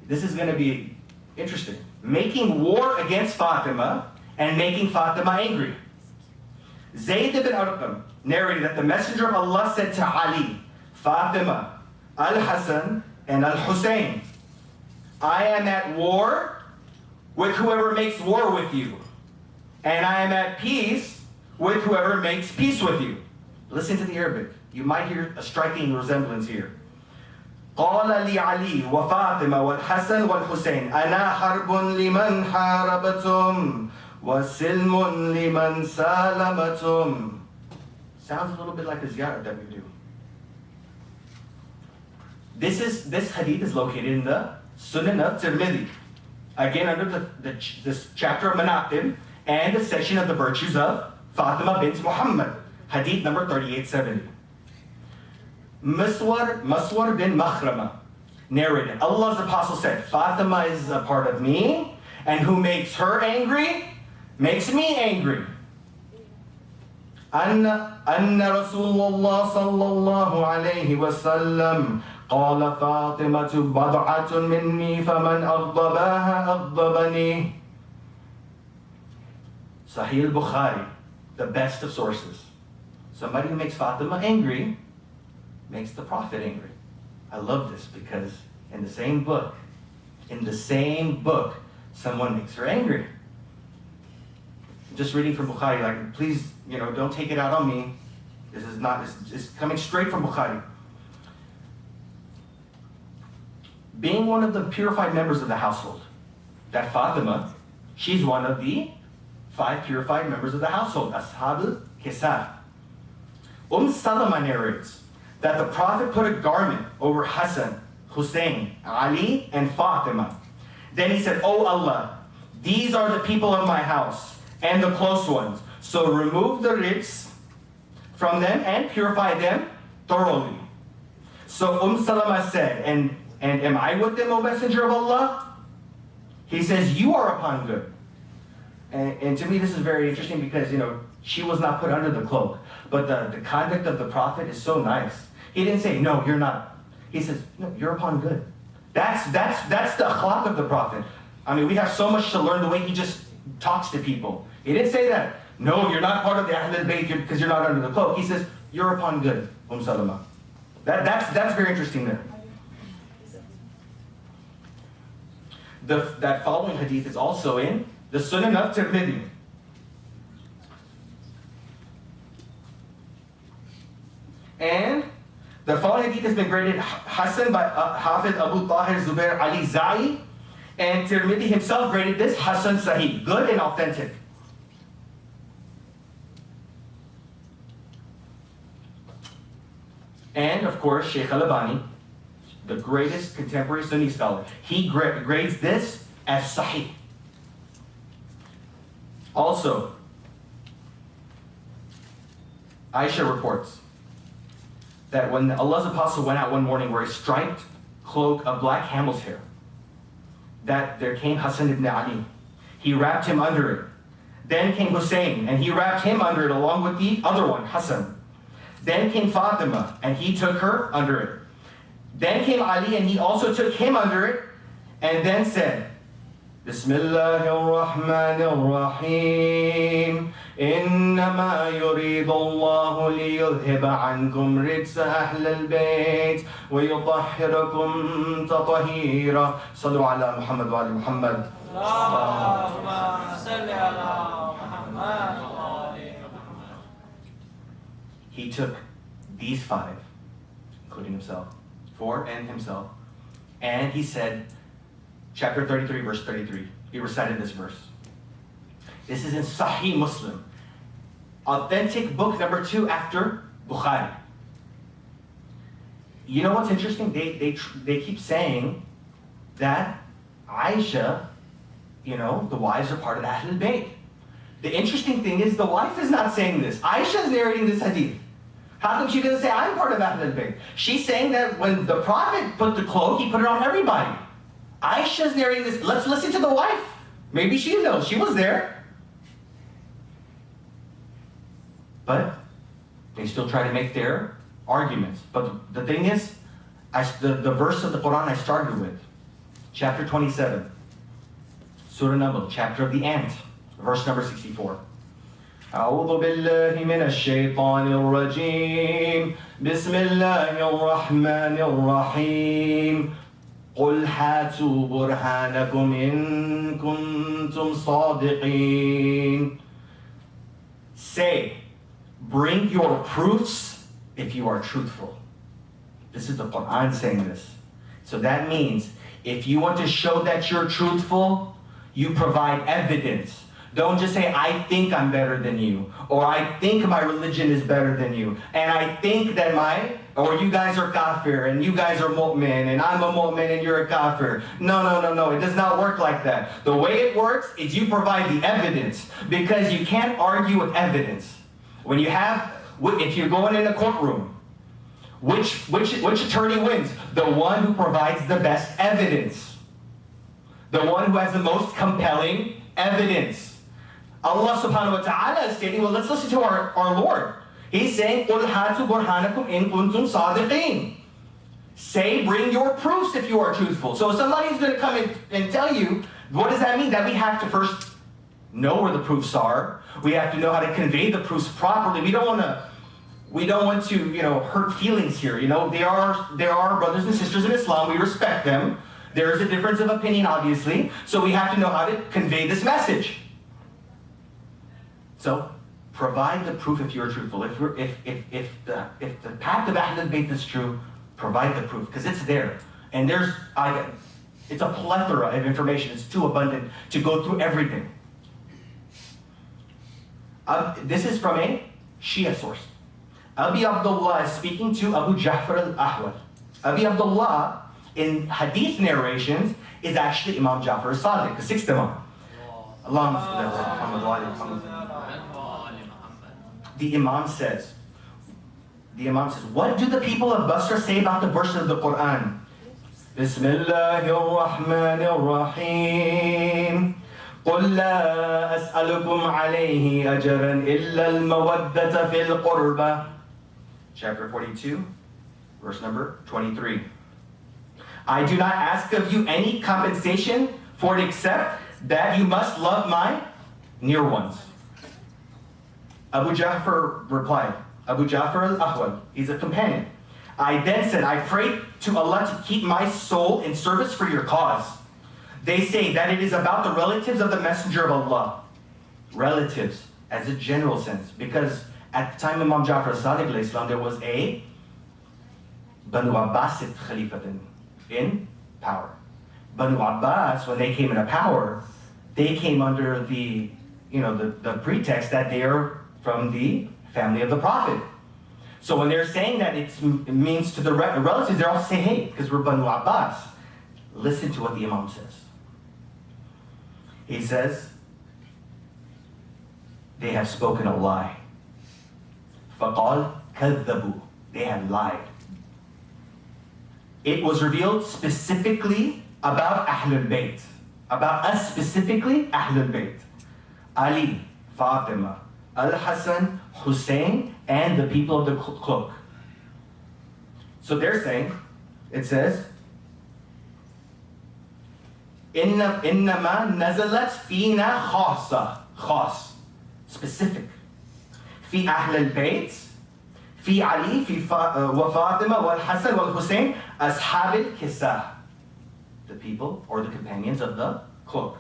This is going to be interesting. Making war against Fatima and making Fatima angry. Zayd ibn Arqam narrated that the Messenger of Allah said to Ali, Fatima, Al-Hasan, and Al-Hussein, I am at war with whoever makes war with you, and I am at peace with whoever makes peace with you. Listen to the Arabic. You might hear a striking resemblance here. قال لعلي وفاطمة والحسن والحسين أنا حرب لمن حاربتم وسلم لمن سالمتم. Sounds a little bit like a ziyarah that we do. This hadith is located in the Sunni of Tirmidhi. Again, under this chapter of Manaqib and the section of the virtues of Fatima bint Muhammad. Hadith number 3870. Maswar bin Makhrama narrated, Allah's apostle said, Fatima is a part of me, and who makes her angry, makes me angry. أن رسول الله صلى الله عليه وسلم قال فاطمة بضعة مني فمن أغضبها أغضبني. Sahih al-Bukhari, the best of sources. Somebody who makes Fatima angry makes the Prophet angry. I love this because in the same book, someone makes her angry. Just reading from Bukhari, like, please, don't take it out on me. This is not, it's coming straight from Bukhari. Being one of the purified members of the household, that Fatima, she's one of the 5 purified members of the household, Ashab al-Kisaf. Salama narrates that the Prophet put a garment over Hassan, Hussein, Ali, and Fatima. Then he said, Oh Allah, these are the people of my house and the close ones. So remove the rijs from them and purify them thoroughly. So Salama said, and am I with them, O Messenger of Allah? He says, you are upon good. And to me this is very interesting because, she was not put under the cloak. But the conduct of the Prophet is so nice. He didn't say, no, you're not. He says, no, you're upon good. That's the akhlaq of the Prophet. I mean, we have so much to learn the way he just talks to people. He didn't say that, no, you're not part of the Ahl al-Bayt because you're not under the cloak. He says, you're upon good, Salama. That's very interesting there. That following hadith is also in the Sunan of Tirmidhi. And the following hadith has been graded Hasan by Hafiz Abu Tahir Zubair Ali Zai, and Tirmidhi himself graded this Hasan Sahih, good and authentic. And of course, Shaykh Al-Albani, the greatest contemporary Sunni scholar, he grades this as Sahih. Also, Aisha reports that when Allah's apostle went out one morning wearing a striped cloak of black camel's hair, that there came Hassan ibn Ali. He wrapped him under it. Then came Hussein, and he wrapped him under it along with the other one, Hassan. Then came Fatima, and he took her under it. Then came Ali, and he also took him under it, and then said, Bismillahir Rahmanir Rahim. إنما يريد الله ليذهب عنكم رجس أهل البيت ويطهركم تطهيرا. صلوا على محمد وعلى محمد. اللهم صل على محمد. He took these 5, including himself, 4 and himself, and he said, chapter 33, verse 33, he recited this verse. This is in Sahih Muslim, authentic book number 2 after Bukhari. You know what's interesting? They keep saying that Aisha, the wives are part of the Ahl al-Bayt. The interesting thing is the wife is not saying this. Aisha is narrating this hadith. How come she doesn't say, I'm part of Ahl al-Bayt? She's saying that when the Prophet put the cloak, he put it on everybody. Aisha's narrating this. Let's listen to the wife. Maybe she knows. She was there. But they still try to make their arguments. But the thing is, the verse of the Quran I started with, chapter 27. Surah Naml, chapter of the ant, verse number 64. أعوذ بالله من الشيطان الرجيم بسم الله الرحمن الرحيم قل هاتوا برهانكم إن كنتم صادقين. Say, bring your proofs if you are truthful. This is the Quran saying this. So that means if you want to show that you're truthful, you provide evidence. Don't just say, I think I'm better than you, or I think my religion is better than you, and I think that or you guys are kafir, and you guys are mu'min, and I'm a mu'min, and you're a kafir. No. It does not work like that. The way it works is you provide the evidence, because you can't argue with evidence. If you're going in a courtroom, which attorney wins? The one who provides the best evidence. The one who has the most compelling evidence. Allah subhanahu wa ta'ala is stating, well, let's listen to our Lord. He's saying, قُلْ هَاتُوا بُرْهَانَكُمْ إِن كُنتُمْ صَادِقِينَ. Say, bring your proofs if you are truthful. So if somebody's going to come in and tell you, what does that mean? That we have to first know where the proofs are. We have to know how to convey the proofs properly. We don't want to hurt feelings here. There are brothers and sisters in Islam. We respect them. There is a difference of opinion, obviously. So we have to know how to convey this message. So, provide the proof if you're truthful. If the path of Ahlul Bayt is true, provide the proof, because it's there. And it's a plethora of information. It's too abundant to go through everything. This is from a Shia source. Abi Abdullah is speaking to Abu Ja'far al-Ahwal. Abi Abdullah, in Hadith narrations, is actually Imam Ja'far al-Sadiq, the sixth Imam. The Imam says, what do the people of Basra say about the verses of the Quran? Bismillahir Rahmanir Rahim. قُلْ لَا أَسْأَلُكُمْ عَلَيْهِ أَجْرًا إِلَّا الْمَوَدَّةَ فِي الْقُرْبَى. Chapter 42, verse number 23. I do not ask of you any compensation for it except that you must love my near ones. Abu Ja'far replied, Abu Ja'far al-Ahwal, he's a companion. I then said, I pray to Allah to keep my soul in service for your cause. They say that it is about the relatives of the Messenger of Allah. Relatives, as a general sense, because at the time of Imam Ja'far al-Sadiq, there was a Banu Abbasid Khalifa in power. Banu Abbas, when they came into power, they came under the pretext that they are from the family of the Prophet. So when they're saying that it means to the relatives, they're all saying, hey, because we're Banu Abbas. Listen to what the Imam says. He says, they have spoken a lie. فَقَالْ كَذَّبُوا. They have lied. It was revealed specifically about Ahlul Bayt. About us specifically, Ahlul Bayt. Ali, Fatima, Al-Hassan, Hussein, and the people of the cloak. So they're saying, it says, إِنَّمَا نَزَلَتْ فِينَا خَاصَّةً خاص, specific. في أهل البيت في علي في وفاطمة والحسن والحسين أصحاب الكساء, the people or the companions of the cloak.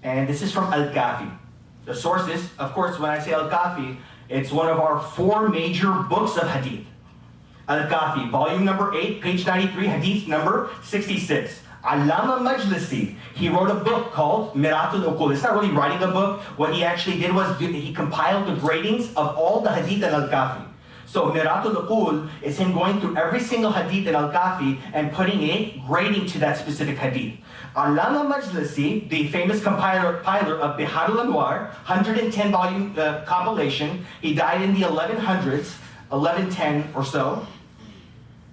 And this is from al-kafi. The source is, of course, when I say al-kafi, it's one of our 4 major books of hadith. Al-Kafi, volume number 8, page 93, hadith number 66. Allama Majlisi, he wrote a book called Miratul Uqul. It's not really writing a book. What he actually did was he compiled the gradings of all the hadith in Al-Kafi. So Miratul Uqul is him going through every single hadith in Al-Kafi and putting a grading to that specific hadith. Allama Majlisi, the famous compiler of Bihar al-Anwar, 110 volume compilation, he died in the 1100s, 1110 or so.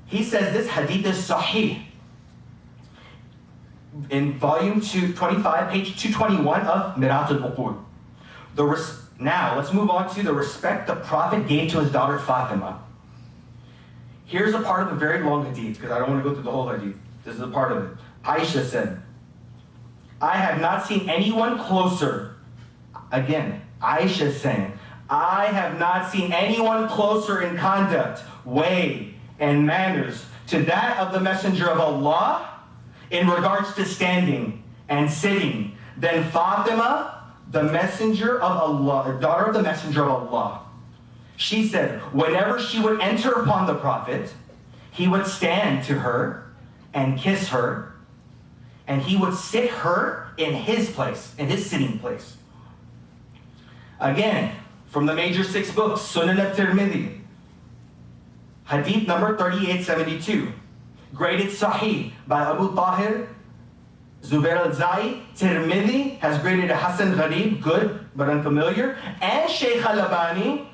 He says this hadith is sahih. In volume 225, page 221 of Miratul Uqul. Now, let's move on to the respect the Prophet gave to his daughter Fatima. Here's a part of a very long hadith, because I don't want to go through the whole hadith. This is a part of it. Aisha said, I have not seen anyone closer. Again, Aisha saying, I have not seen anyone closer in conduct, way, and manners to that of the Messenger of Allah in regards to standing and sitting than Fatima, the Messenger of Allah, daughter of the Messenger of Allah. She said, whenever she would enter upon the Prophet, he would stand to her and kiss her, and he would sit her in his place, in his sitting place. Again, from the major 6 books, Sunan al-Tirmidhi, Hadith number 3872, graded Sahih by Abu Tahir, Zubair al-Za'i. Tirmidhi has graded a Hasan Gharib, good but unfamiliar, and Shaykh al-Albani.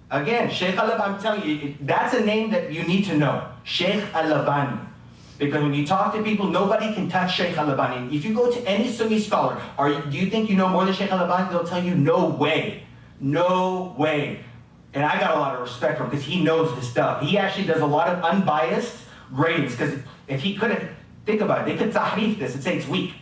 Again, Shaykh al-Albani, I'm telling you, that's a name that you need to know, Shaykh al-Albani. Because when you talk to people, nobody can touch Shaykh al-Albani. If you go to any Sunni scholar, do you think you know more than Shaykh al-Albani? They'll tell you, no way. No way. And I got a lot of respect for him because he knows his stuff. He actually does a lot of unbiased gradings, because if he couldn't, think about it, they could tahrif this and say it's weak.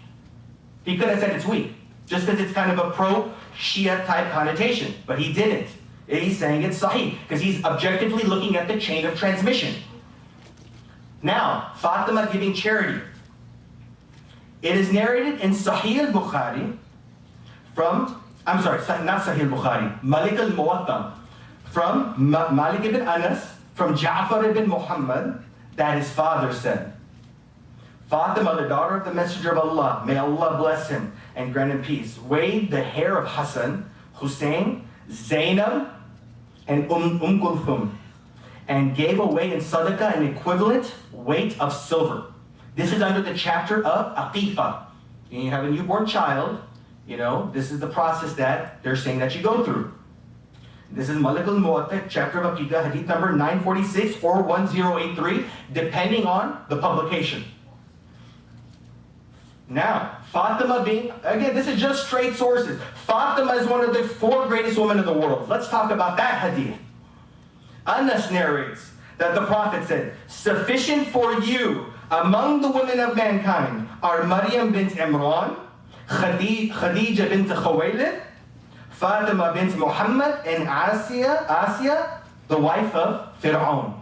He could have said it's weak, just because it's kind of a pro-Shia type connotation, but he didn't. He's saying it's sahih, because he's objectively looking at the chain of transmission. Now, Fatima giving charity. It is narrated in Sahih al-Bukhari from, I'm sorry, not Sahih al-Bukhari, Malik al-Muwatta, from Malik ibn Anas, from Ja'far ibn Muhammad, that his father said, Fatima, the daughter of the Messenger of Allah, may Allah bless him and grant him peace, weighed the hair of Hassan, Hussein, Zainab, and Kulthum, and gave away in sadaqah an equivalent weight of silver. This is under the chapter of Aqiqah. You have a newborn child, this is the process that they're saying that you go through. This is Malik al-Muwatta, chapter of Aqiqah, hadith number 946 or 1083, depending on the publication. Now, Fatima being, again, this is just straight sources. Fatima is one of the 4 greatest women in the world. Let's talk about that hadith. Anas narrates that the Prophet said, sufficient for you among the women of mankind are Maryam bint Imran, Khadija bint Khuwaylid, Fatima bint Muhammad, and Asiya, the wife of Fir'aun.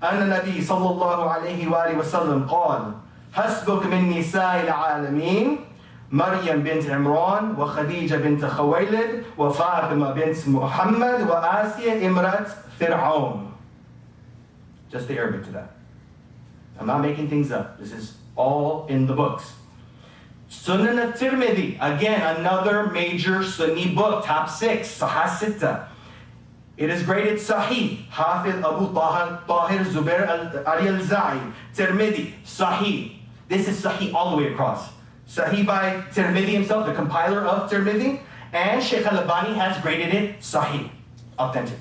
أن النبي صلى الله عليه وآله وسلم قال حسبك من نساء العالمين مريم بنت عمران وخديجة بنت خويلد وفاطمة بنت محمد وآسيا امرأة فرعون. Just the Arabic to that. I'm not making things up. This is all in the books. Sunan al-Tirmidhi, again, another major Sunni book, top 6, Sahih Sitta. It is graded Sahih, Hafiz Abu Tahir Zubair al-Za'i, Tirmidhi, Sahih. This is Sahih all the way across. Sahih by Tirmidhi himself, the compiler of Tirmidhi, and Shaykh al-Albani has graded it Sahih, authentic.